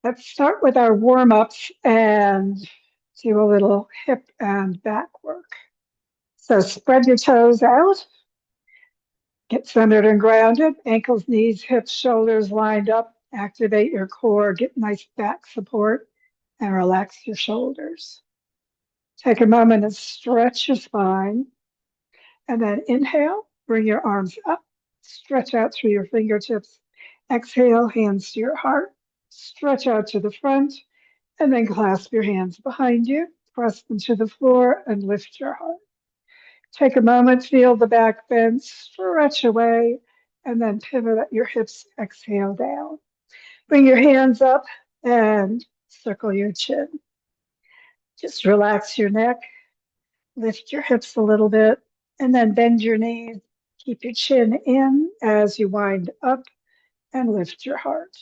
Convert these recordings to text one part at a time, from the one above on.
Let's start with our warm-ups and do a little hip and back work. So spread your toes out, get centered and grounded, ankles, knees, hips, shoulders lined up, activate your core, get nice back support, and relax your shoulders. Take a moment and stretch your spine, and then inhale, bring your arms up, stretch out through your fingertips. Exhale, hands to your heart, stretch out to the front, and then clasp your hands behind you, press them to the floor, and lift your heart. Take a moment, feel the back bend, stretch away, and then pivot at your hips. Exhale down. Bring your hands up and circle your chin. Just relax your neck, lift your hips a little bit, and then bend your knees. Keep your chin in as you wind up and lift your heart.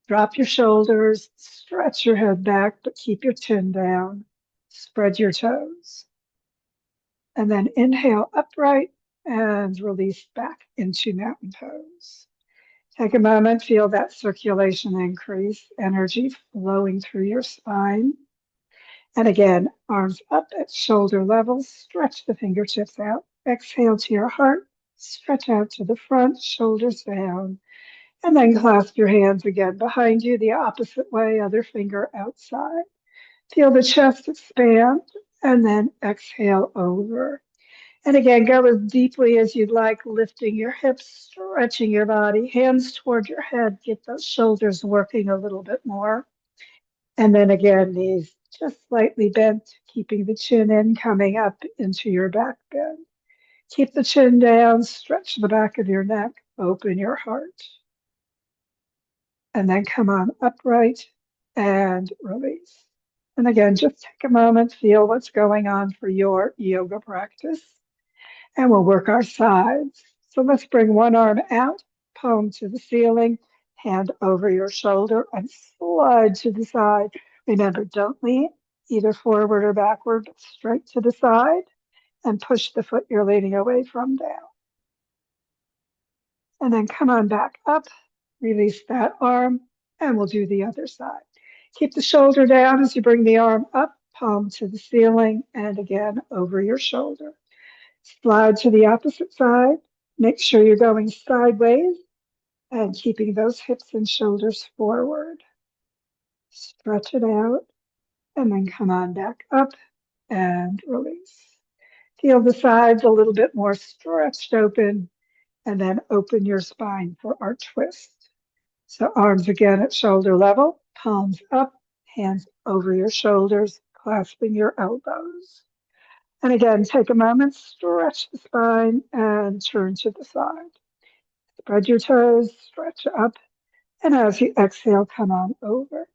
Drop your shoulders, stretch your head back, but keep your chin down. Spread your toes. And then inhale upright and release back into mountain pose. Take a moment, feel that circulation increase, energy flowing through your spine. And again, arms up at shoulder level, stretch the fingertips out. Exhale to your heart, stretch out to the front, shoulders down. And then clasp your hands again behind you, the opposite way, other finger outside. Feel the chest expand, and then exhale over. And again, go as deeply as you'd like, lifting your hips, stretching your body, hands toward your head, get those shoulders working a little bit more. And then again, knees just slightly bent, keeping the chin in, coming up into your back bend. Keep the chin down, stretch the back of your neck, open your heart. And then come on upright and release. And again, just take a moment, feel what's going on for your yoga practice. And we'll work our sides. So let's bring one arm out, palm to the ceiling, hand over your shoulder, and slide to the side. Remember, don't lean either forward or backward, but straight to the side, and push the foot you're leaning away from down. And then come on back up, release that arm, and we'll do the other side. Keep the shoulder down as you bring the arm up, palm to the ceiling, and again over your shoulder. Slide to the opposite side. Make sure you're going sideways and keeping those hips and shoulders forward. Stretch it out and then come on back up and release. Feel the sides a little bit more stretched open and then open your spine for our twist. So arms again at shoulder level, palms up, hands over your shoulders, clasping your elbows. And again, take a moment, stretch the spine and turn to the side. Spread your toes, stretch up, and as you exhale, come on over.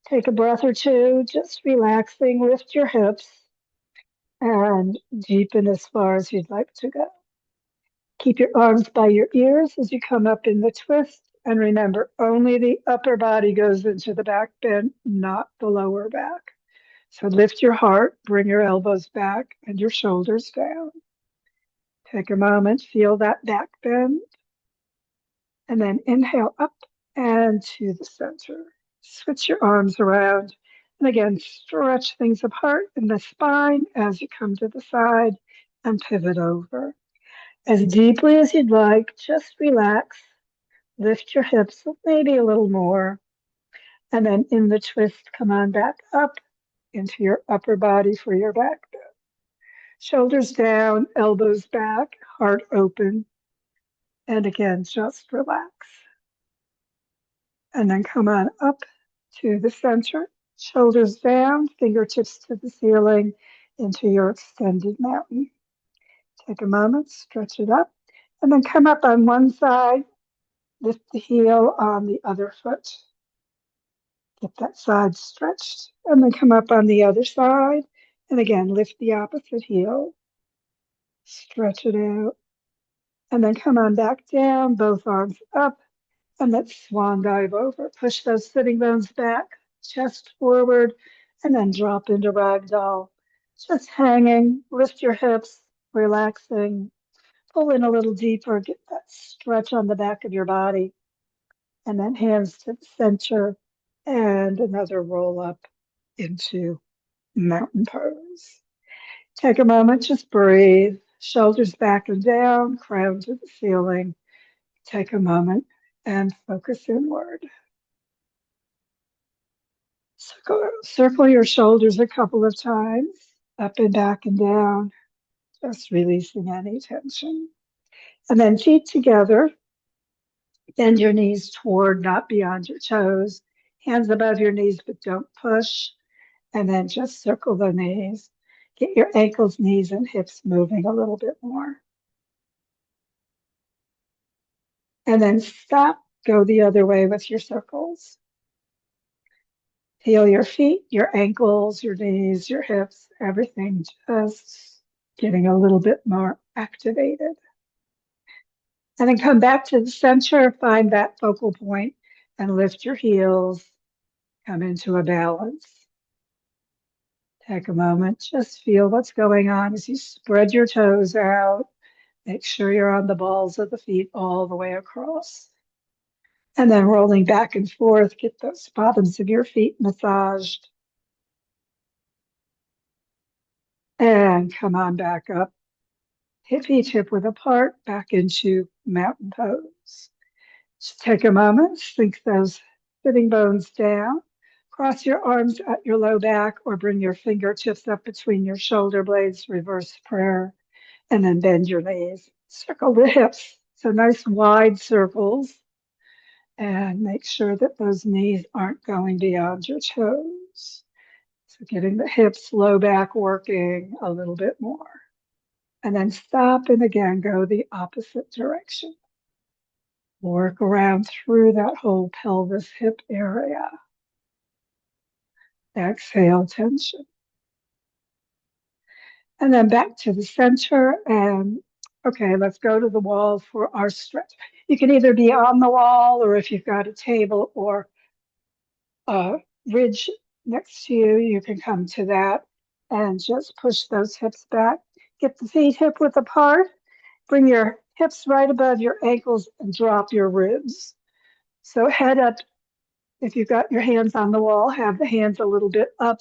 Take a breath or two, just relaxing, lift your hips and deepen as far as you'd like to go. Keep your arms by your ears as you come up in the twist. And remember, only the upper body goes into the back bend, not the lower back. So lift your heart, bring your elbows back and your shoulders down. Take a moment, feel that back bend, and then inhale up and to the center. Switch your arms around, and again, stretch things apart in the spine as you come to the side and pivot over. As deeply as you'd like, just relax, lift your hips maybe a little more, and then in the twist, come on back up into your upper body for your back bend. Shoulders down, elbows back, heart open. And again, just relax. And then come on up to the center, shoulders down, fingertips to the ceiling into your extended mountain. Take a moment, stretch it up, and then come up on one side, lift the heel on the other foot. Get that side stretched, and then come up on the other side. And again, lift the opposite heel, stretch it out, and then come on back down, both arms up, and let's swan dive over. Push those sitting bones back, chest forward, and then drop into ragdoll. Just hanging, lift your hips, relaxing, pull in a little deeper, get that stretch on the back of your body, and then hands to the center, and another roll up into mountain pose. Take a moment, just breathe, shoulders back and down, crown to the ceiling. Take a moment and focus inward. Circle your shoulders a couple of times, up and back and down, just releasing any tension. And then feet together, bend your knees toward, not beyond your toes, hands above your knees, but don't push. And then just circle the knees. Get your ankles, knees, and hips moving a little bit more. And then stop, go the other way with your circles. Feel your feet, your ankles, your knees, your hips, everything just getting a little bit more activated. And then come back to the center, find that focal point, and lift your heels. Come into a balance. Take a moment, just feel what's going on as you spread your toes out. Make sure you're on the balls of the feet all the way across. And then rolling back and forth, get those bottoms of your feet massaged. And come on back up. Feet hip width apart, back into mountain pose. Just take a moment, sink those sitting bones down. Cross your arms at your low back or bring your fingertips up between your shoulder blades, reverse prayer, and then bend your knees. Circle the hips, so nice wide circles. And make sure that those knees aren't going beyond your toes. So getting the hips, low back working a little bit more. And then stop and again go the opposite direction. Work around through that whole pelvis hip area. Exhale, tension. And then back to the center. And okay, let's go to the wall for our stretch. You can either be on the wall, or if you've got a table or a ridge next to you, you can come to that and just push those hips back. Get the feet hip width apart. Bring your hips right above your ankles and drop your ribs. So head up. If you've got your hands on the wall, have the hands a little bit up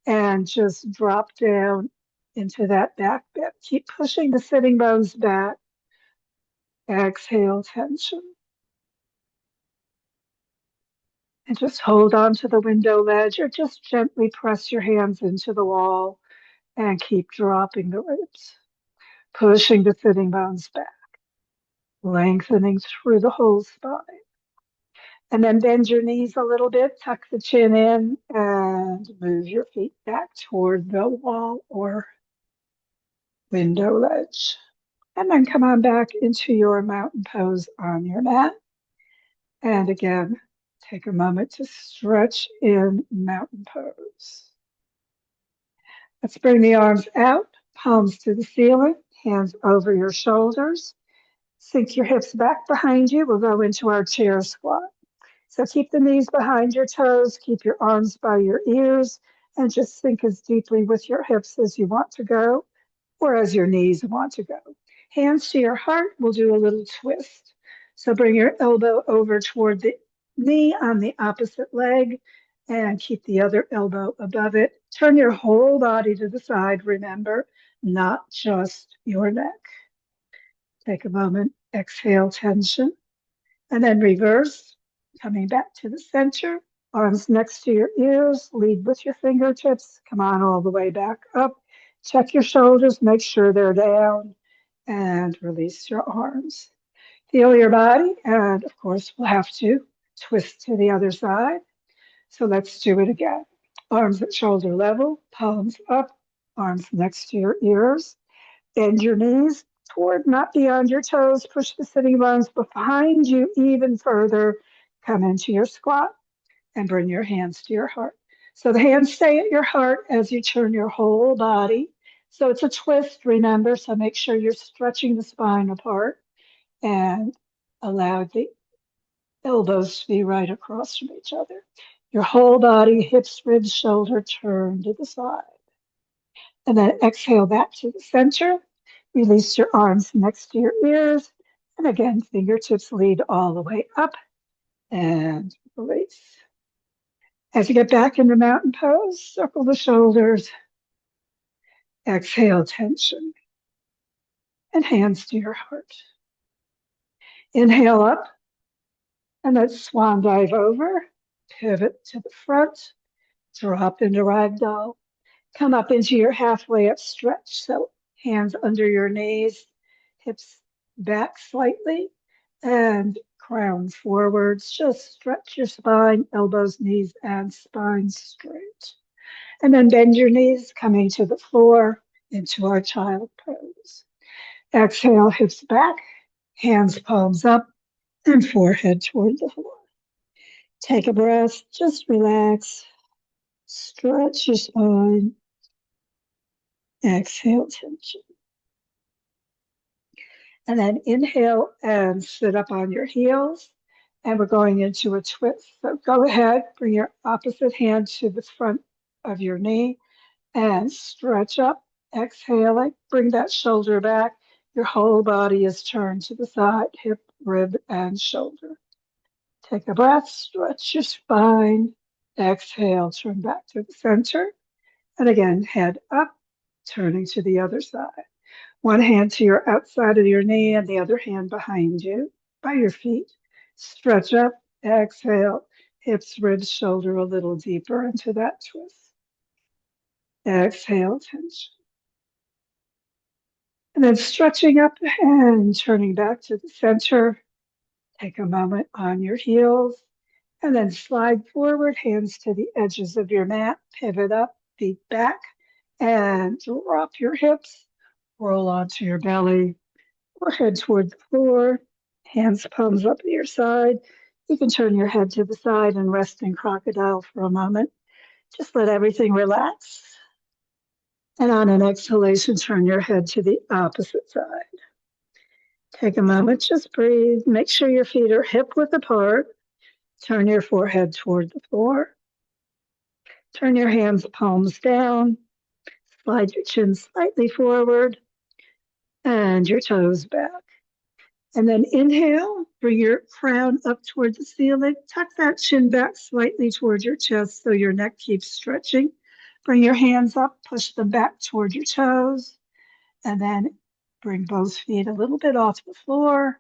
and just drop down into that back bend. Keep pushing the sitting bones back. Exhale, tension. And just hold on to the window ledge or just gently press your hands into the wall and keep dropping the ribs, pushing the sitting bones back, lengthening through the whole spine. And then bend your knees a little bit, tuck the chin in, and move your feet back toward the wall or window ledge. And then come on back into your mountain pose on your mat. And again, take a moment to stretch in mountain pose. Let's bring the arms out, palms to the ceiling, hands over your shoulders. Sink your hips back behind you. We'll go into our chair squat. So keep the knees behind your toes, keep your arms by your ears, and just sink as deeply with your hips as you want to go, or as your knees want to go. Hands to your heart, we'll do a little twist. So bring your elbow over toward the knee on the opposite leg, and keep the other elbow above it. Turn your whole body to the side, remember, not just your neck. Take a moment, exhale, tension, and then reverse. Coming back to the center, arms next to your ears, lead with your fingertips. Come on all the way back up. Check your shoulders, make sure they're down, and release your arms. Feel your body, and of course, we'll have to twist to the other side. So let's do it again. Arms at shoulder level, palms up, arms next to your ears. Bend your knees toward, not beyond your toes. Push the sitting bones behind you even further. Come into your squat and bring your hands to your heart. So the hands stay at your heart as you turn your whole body. So it's a twist, remember. So make sure you're stretching the spine apart and allow the elbows to be right across from each other. Your whole body, hips, ribs, shoulder, turn to the side. And then exhale back to the center. Release your arms next to your ears. And again, fingertips lead all the way up and release. As you get back into mountain pose, circle the shoulders, exhale tension, and hands to your heart. Inhale up, and let's swan dive over, pivot to the front, drop into ragdoll, come up into your halfway up stretch. So hands under your knees, hips back slightly, and crown forwards. Just stretch your spine, elbows, knees, and spine straight. And then bend your knees, coming to the floor into our child pose. Exhale, hips back, hands palms up, and forehead toward the floor. Take a breath, just relax, stretch your spine, exhale tension. And then inhale and sit up on your heels. And we're going into a twist. So go ahead, bring your opposite hand to the front of your knee and stretch up. Exhaling, bring that shoulder back. Your whole body is turned to the side, hip, rib, and shoulder. Take a breath, stretch your spine. Exhale, turn back to the center. And again, head up, turning to the other side. One hand to your outside of your knee and the other hand behind you by your feet. Stretch up, exhale, hips, ribs, shoulder a little deeper into that twist. Exhale, tension. And then stretching up and turning back to the center. Take a moment on your heels and then slide forward, hands to the edges of your mat, pivot up, feet back, and drop your hips. Roll onto your belly, or head toward the floor, hands palms up to your side. You can turn your head to the side and rest in crocodile for a moment. Just let everything relax. And on an exhalation, turn your head to the opposite side. Take a moment, just breathe. Make sure your feet are hip width apart. Turn your forehead toward the floor. Turn your hands palms down. Slide your chin slightly forward and your toes back. And then inhale, bring your crown up toward the ceiling. Tuck that chin back slightly toward your chest so your neck keeps stretching. Bring your hands up, push them back toward your toes. And then bring both feet a little bit off the floor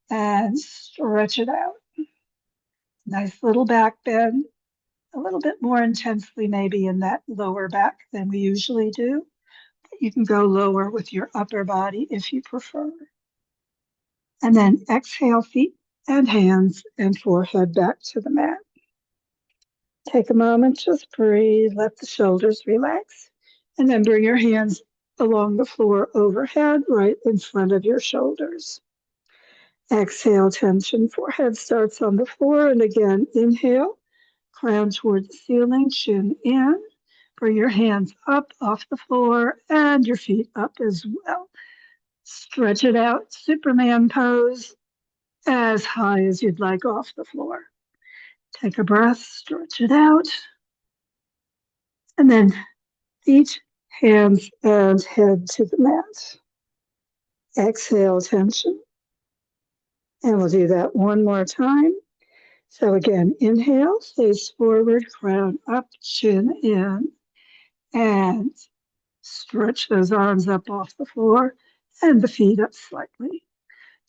and stretch it out. Nice little back bend, a little bit more intensely maybe in that lower back than we usually do. You can go lower with your upper body if you prefer. And then exhale, feet and hands and forehead back to the mat. Take a moment, just breathe, let the shoulders relax, and then bring your hands along the floor overhead, right in front of your shoulders. Exhale, tension, forehead starts on the floor, and again, inhale, crown toward the ceiling, chin in. Bring your hands up off the floor and your feet up as well. Stretch it out, Superman pose, as high as you'd like off the floor. Take a breath, stretch it out. And then feet, hands, and head to the mat. Exhale, tension. And we'll do that one more time. So again, inhale, face forward, crown up, chin in. And stretch those arms up off the floor and the feet up slightly.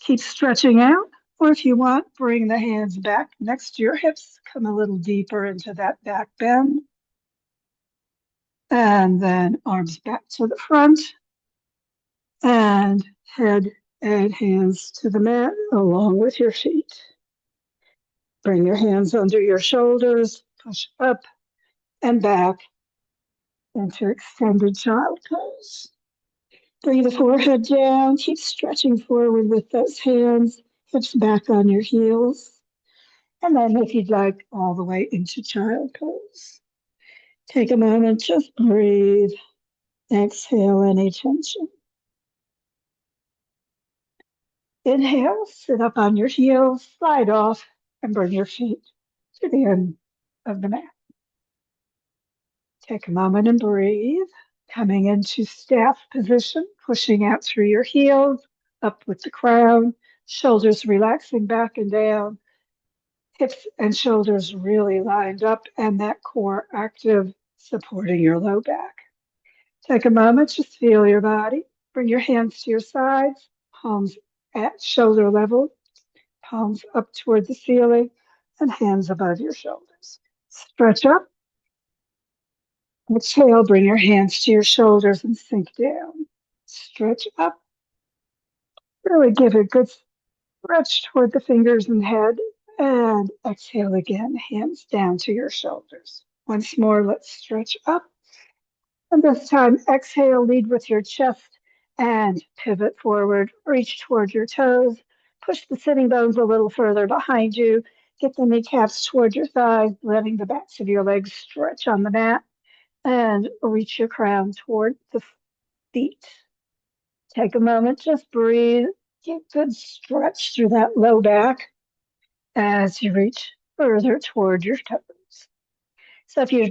Keep stretching out, or if you want, bring the hands back next to your hips. Come a little deeper into that back bend. And then arms back to the front. And head and hands to the mat along with your feet. Bring your hands under your shoulders, push up and back into extended child pose. Bring the forehead down, keep stretching forward with those hands, hips back on your heels. And then if you'd like, all the way into child pose. Take a moment, just breathe. Exhale any tension. Inhale, sit up on your heels, slide off, and bring your feet to the end of the mat. Take a moment and breathe. Coming into staff position, pushing out through your heels, up with the crown, shoulders relaxing back and down, Hips and shoulders really lined up and that core active, supporting your low back. Take a moment, just feel your body. Bring your hands to your sides, palms at shoulder level, palms up toward the ceiling, and hands above your shoulders. Stretch up. Exhale, bring your hands to your shoulders and sink down. Stretch up. Really give a good stretch toward the fingers and head. And exhale again, hands down to your shoulders. Once more, let's stretch up. And this time, exhale, lead with your chest and pivot forward. Reach toward your toes. Push the sitting bones a little further behind you. Get the kneecaps toward your thighs, letting the backs of your legs stretch on the mat. And reach your crown toward the feet. Take a moment, just breathe. Get good stretch through that low back as you reach further toward your toes. So if your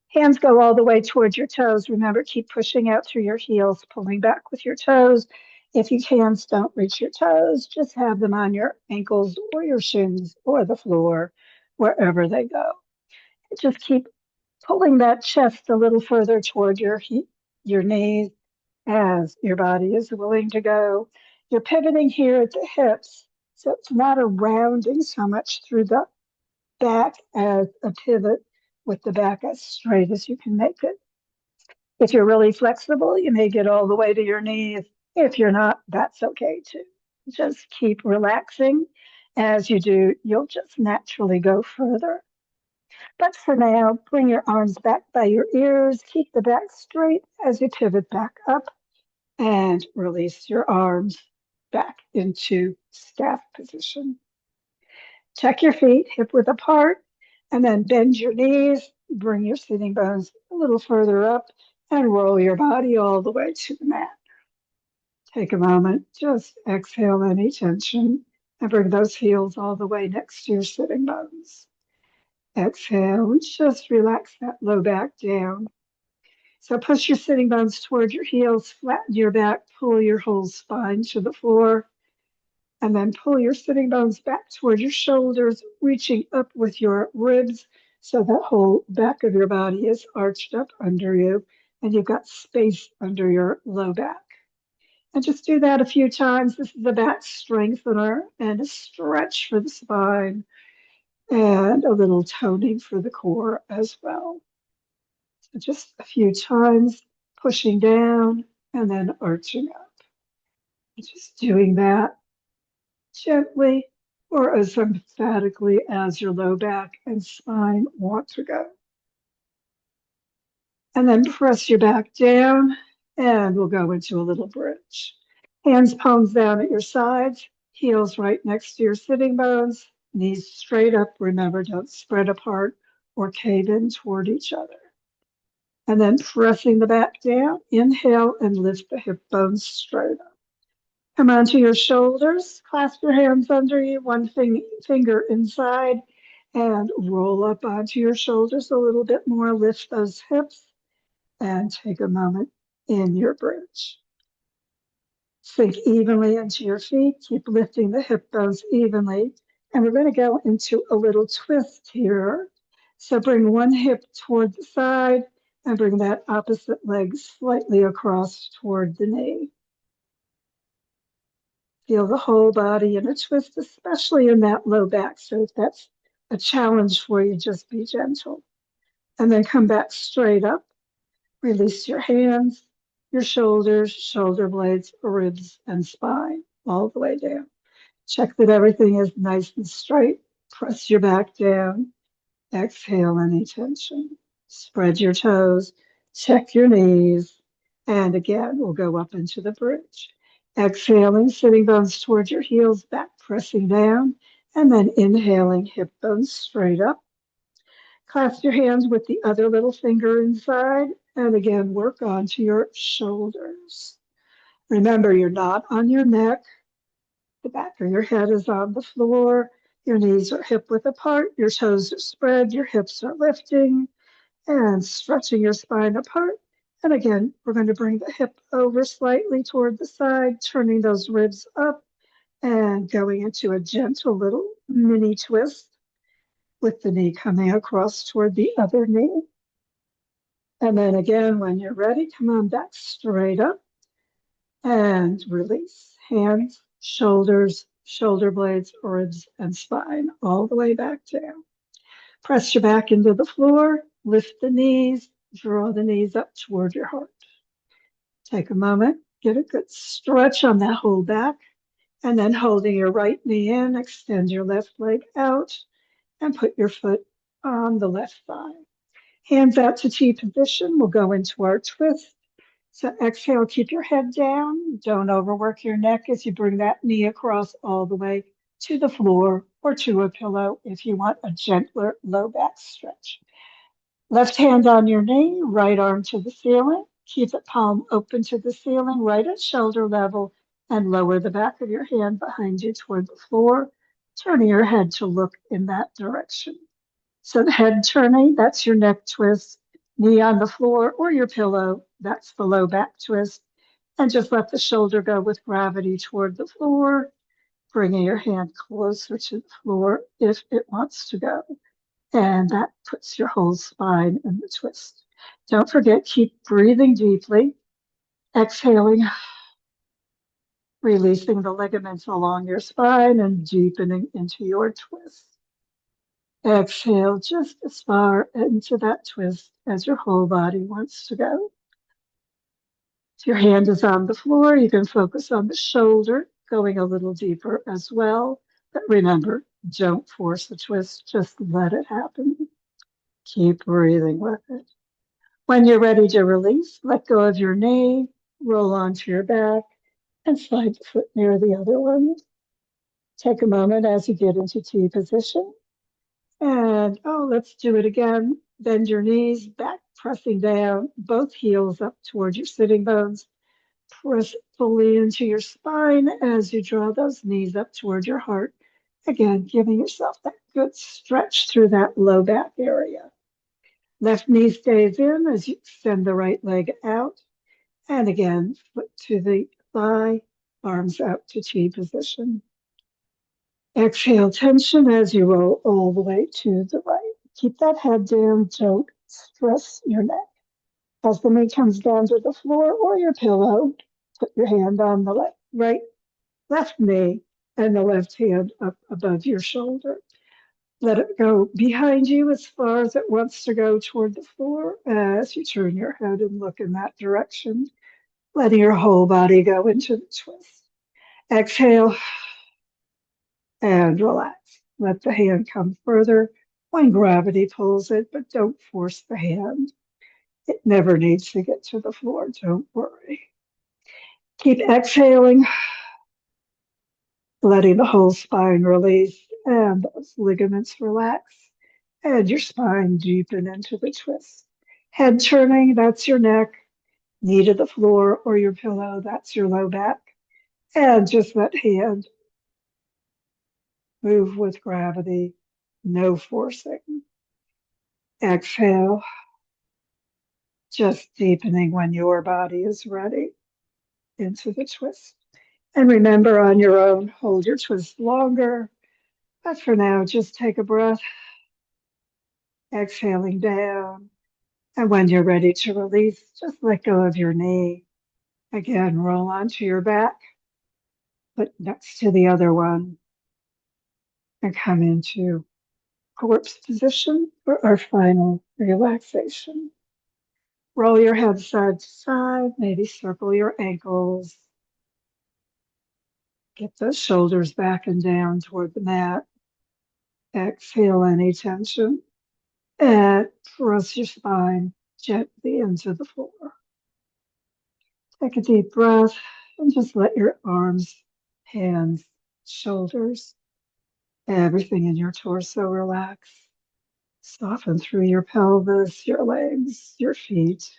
hands go all the way towards your toes, remember, keep pushing out through your heels, pulling back with your toes. If your hands don't reach your toes, just have them on your ankles or your shins or the floor, wherever they go. Just keep pulling that chest a little further toward your knees as your body is willing to go. You're pivoting here at the hips, so it's not a rounding so much through the back as a pivot with the back as straight as you can make it. If you're really flexible, you may get all the way to your knees. If you're not, that's okay too. Just keep relaxing. As you do, you'll just naturally go further. But for now, bring your arms back by your ears. Keep the back straight as you pivot back up and release your arms back into staff position. Check your feet hip width apart and then bend your knees. Bring your sitting bones a little further up and roll your body all the way to the mat. Take a moment, just exhale any tension and bring those heels all the way next to your sitting bones. Exhale and just relax that low back down. So push your sitting bones toward your heels, flatten your back, pull your whole spine to the floor, and then pull your sitting bones back toward your shoulders, reaching up with your ribs so that whole back of your body is arched up under you and you've got space under your low back. And just do that a few times. This is a back strengthener and a stretch for the spine and a little toning for the core as well. So just a few times, pushing down and then arching up. Just doing that gently or as emphatically as your low back and spine want to go. And then press your back down and we'll go into a little bridge. Hands palms down at your sides, heels right next to your sitting bones, knees straight up. Remember, don't spread apart or cave in toward each other. And then pressing the back down, inhale and lift the hip bones straight up. Come onto your shoulders, clasp your hands under you, one finger inside, and roll up onto your shoulders a little bit more. Lift those hips and take a moment in your bridge. Sink evenly into your feet. Keep lifting the hip bones evenly. And we're going to go into a little twist here. So bring one hip toward the side and bring that opposite leg slightly across toward the knee. Feel the whole body in a twist, especially in that low back. So if that's a challenge for you, just be gentle. And then come back straight up. Release your hands, your shoulders, shoulder blades, ribs, and spine all the way down. Check that everything is nice and straight. Press your back down. Exhale any tension. Spread your toes. Check your knees. And again, we'll go up into the bridge. Exhaling, sitting bones towards your heels, back pressing down, and then inhaling, hip bones straight up. Clasp your hands with the other little finger inside, and again, work onto your shoulders. Remember, you're not on your neck. The back of your head is on the floor. Your knees are hip width apart. Your toes are spread. Your hips are lifting and stretching your spine apart. And again, we're going to bring the hip over slightly toward the side, turning those ribs up and going into a gentle little mini twist. with the knee coming across toward the other knee. And then again, when you're ready, come on back straight up and release. Hands, shoulders, shoulder blades, ribs, and spine, all the way back down. Press your back into the floor, lift the knees, draw the knees up toward your heart. Take a moment, get a good stretch on that whole back, and then holding your right knee in, extend your left leg out, and put your foot on the left thigh. Hands out to T position. We'll go into our twist. So exhale, keep your head down. Don't overwork your neck as you bring that knee across all the way to the floor or to a pillow if you want a gentler low back stretch. Left hand on your knee, right arm to the ceiling. Keep the palm open to the ceiling, right at shoulder level, and lower the back of your hand behind you toward the floor, turning your head to look in that direction. So the head turning, that's your neck twist, knee on the floor or your pillow, that's the low back twist. And just let the shoulder go with gravity toward the floor, bringing your hand closer to the floor if it wants to go. And that puts your whole spine in the twist. Don't forget, keep breathing deeply, exhaling, releasing the ligaments along your spine and deepening into your twist. Exhale just as far into that twist as your whole body wants to go. If your hand is on the floor, you can focus on the shoulder, going a little deeper as well. But remember, don't force the twist, just let it happen. Keep breathing with it. When you're ready to release, let go of your knee, roll onto your back, and slide the foot near the other one. Take a moment as you get into T position. And let's do it again. Bend your knees, back pressing down, both heels up towards your sitting bones. Press fully into your spine as you draw those knees up toward your heart. Again, giving yourself that good stretch through that low back area. Left knee stays in as you extend the right leg out. And again, foot to the thigh, arms out to T position. Exhale tension as you roll all the way to the right. Keep that head down. Don't stress your neck. As the knee comes down to the floor or your pillow, put your hand on the left knee and the left hand up above your shoulder. Let it go behind you as far as it wants to go toward the floor as you turn your head and look in that direction, letting your whole body go into the twist. Exhale and relax. Let the hand come further when gravity pulls it, but don't force the hand. It never needs to get to the floor. Don't worry. Keep exhaling, letting the whole spine release and those ligaments relax and your spine deepen into the twist. Head turning, that's your neck. Knee to the floor or your pillow, that's your low back. And just let hand move with gravity, no forcing. Exhale, just deepening when your body is ready into the twist. And remember, on your own, hold your twist longer. But for now, just take a breath, exhaling down. And when you're ready to release, just let go of your knee. Again, roll onto your back, put next to the other one, and come into corpse position for our final relaxation. Roll your head side to side, maybe circle your ankles. Get those shoulders back and down toward the mat. Exhale any tension and press your spine gently into the floor. Take a deep breath and just let your arms, hands, shoulders, everything in your torso relax. Soften through your pelvis, your legs, your feet.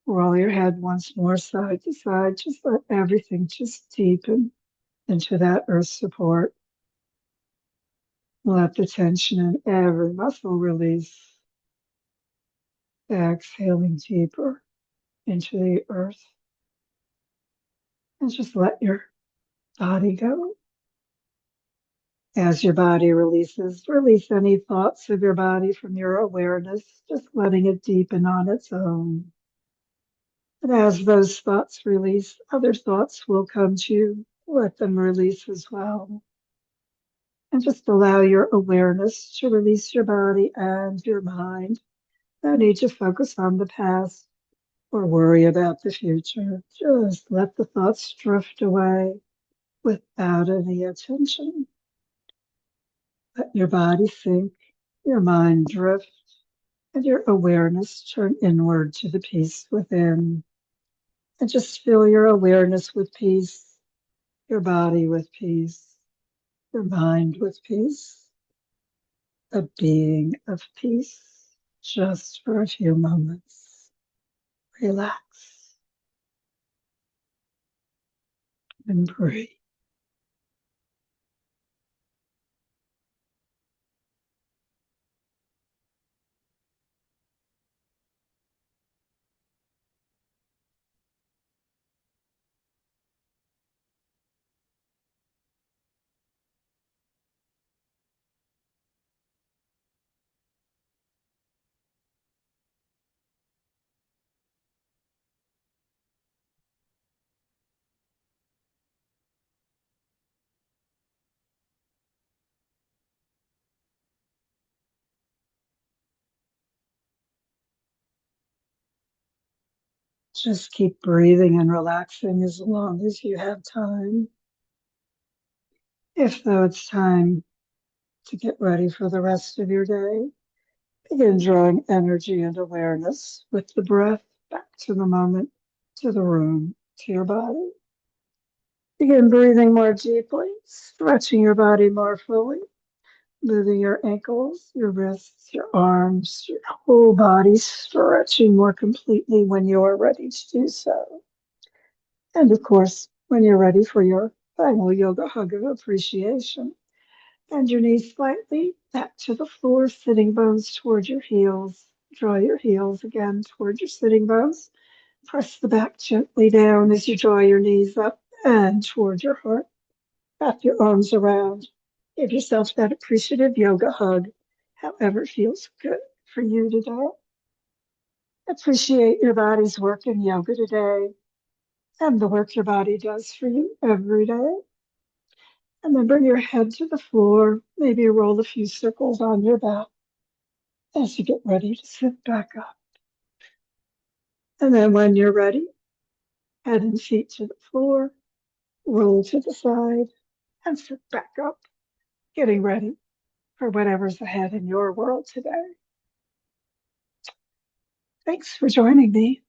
Roll your head once more side to side. Just let everything just deepen into that earth support. Let the tension in every muscle release. Exhaling deeper into the earth. And just let your body go. As your body releases, release any thoughts of your body from your awareness, just letting it deepen on its own. And as those thoughts release, other thoughts will come to you. Let them release as well. And just allow your awareness to release your body and your mind. No need to focus on the past or worry about the future. Just let the thoughts drift away without any attention. Let your body sink, your mind drift, and your awareness turn inward to the peace within. And just fill your awareness with peace, your body with peace, your mind with peace, a being of peace, just for a few moments. Relax and breathe. Just keep breathing and relaxing as long as you have time. If, though, it's time to get ready for the rest of your day, begin drawing energy and awareness with the breath back to the moment, to the room, to your body. Begin breathing more deeply, stretching your body more fully, moving your ankles, your wrists, your arms, your whole body stretching more completely when you're ready to do so. And of course, when you're ready for your final yoga hug of appreciation, bend your knees slightly back to the floor, sitting bones toward your heels. Draw your heels again toward your sitting bones. Press the back gently down as you draw your knees up and toward your heart. Wrap your arms around. Give yourself that appreciative yoga hug, however it feels good for you today. Appreciate your body's work in yoga today and the work your body does for you every day. And then bring your head to the floor. Maybe roll a few circles on your back as you get ready to sit back up. And then when you're ready, head and feet to the floor, roll to the side, and sit back up, getting ready for whatever's ahead in your world today. Thanks for joining me.